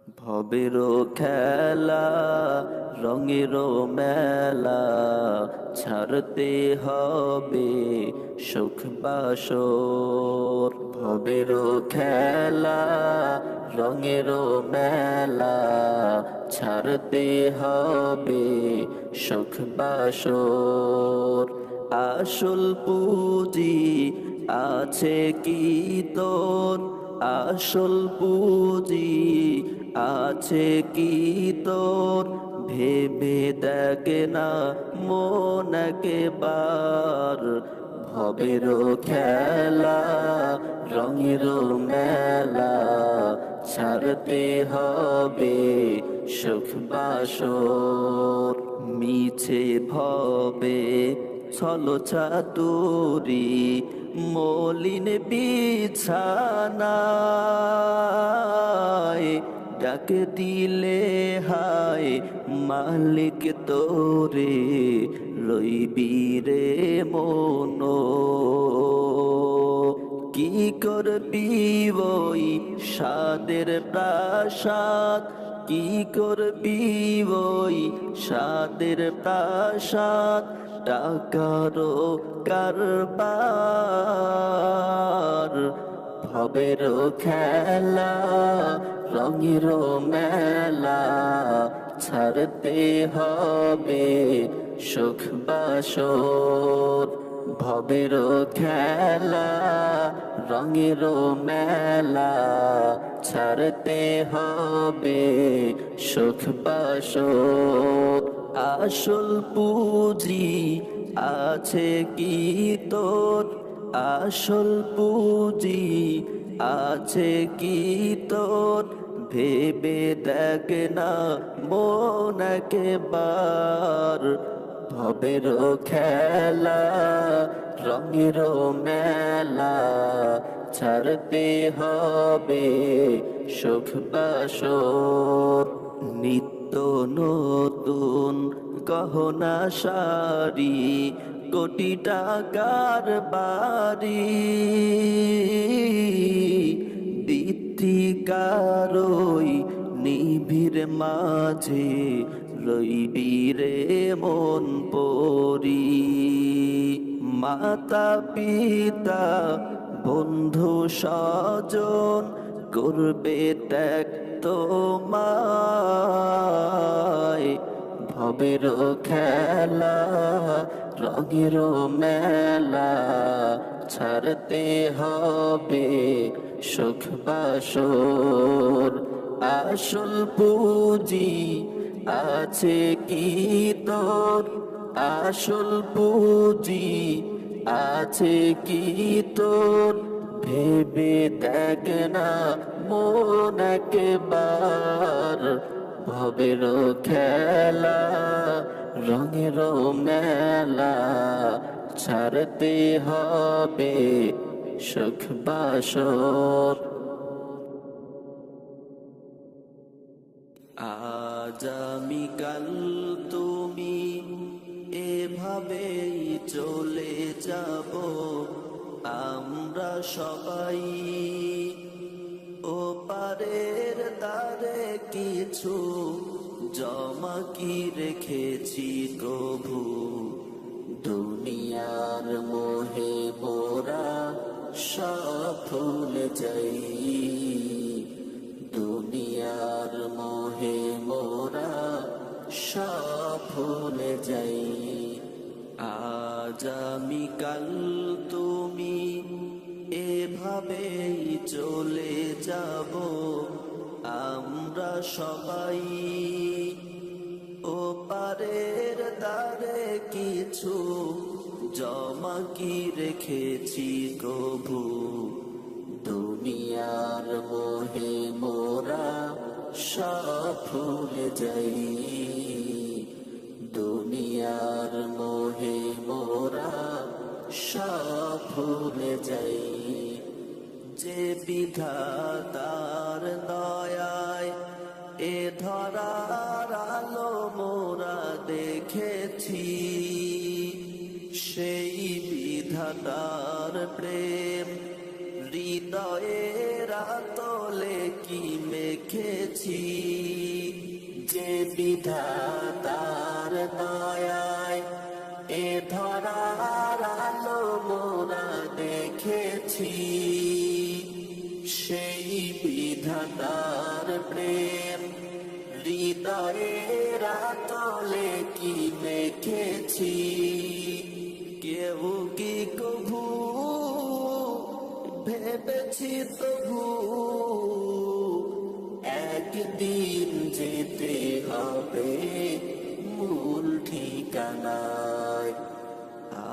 ভবেরও খেলা রঙেরও মেলা, ছাড়তে হবে সুখ বাসর। ভবেরও খেলা রঙেরও মেলা, ছাড়তে হবে সুখ বাসর। আসল পুঁজি আছে কি তোর, আসল পুঁজি আছে কি তোর, ভেবে দেখ না মন একবার। ভবেরও খেলা রঙেরও মেলা, ছাড়তে হবে সুখ বাসর। মিছে ভবে ছলো চাতুরি, মলিন বিছানায় ডাক দিলে হায় মালিক তোরে, রইবি রে মন। কি করবি ওই সাদের প্রাসাদ, কি করবি ওই সাদের প্রাসাদ, টাকারও কারবার। ভবেরও খেলা রঙেরও মেলা, ছাড়তে হবে সুখ বাসর। ভবেরও খেলা রঙেরও মেলা, ছাড়তে হবে সুখ বাসর। আসল পুঁজি আছে কি তোর, আসল পুঁজি আছে কি তোর, ভেবে দেখ না মন একবার। ভবেরও খেলা রঙেরও মেলা, ছাড়তে হবে সুখ বাসর। নিত্য নতুন গহনা শাড়ি, কোটি টাকার বাড়ি, দিত্তিকারই নিবিড় মাঝে রইবি রে মন পরি। মাতা পিতা বন্ধু স্বজন করবে ত্যাগ তোমায়। ভবেরও খেলা রঙেরও মেলা, ছাড়তে হবে সুখ বাসর। আসল পুঁজি আছে কি তোর, আসল পুঁজি আছে কি তোর, ভেবে দেখ না মন একবার। ভবেরও খেলা রঙেরও মেলা, ছাড়তে হবে সুখ বাসর। আজ আমি কাল তুমি এভাবেই চলে যাব, আমরা সবাই ও পারের দ্বারে কিছু জমা কি রেখেছি কভু। দুনিয়ার মোহে মোরা সব ভুলে যাই, দুনিয়ার মোহে মোরা সব ভুলে যাই। আজ আমি কাল তুমি এভাবেই চলে যাব, আমরা সবাই ও পারের দ্বারে কিছু জমা কি রেখেছি কভু। দুনিয়ার মোহে মোরা সব ভুলে যাই, দুনিয়ার মোহে মোরা সব ভুলে যাই। যে বিধাতার দয়ায় এ ধরার আলো মোরা দেখেছি, সেই বিধাতার প্রেম হৃদয়ের আতলে কি মেখেছি। দেখেছি, যে বিধাতার দয়ায় এ ধরার আলো মোরা দেখেছি, সেই বিধাতার প্রেম হৃদয়ের তলে কি দেখেছি। কেউ কি কভু ভেবেছি তবু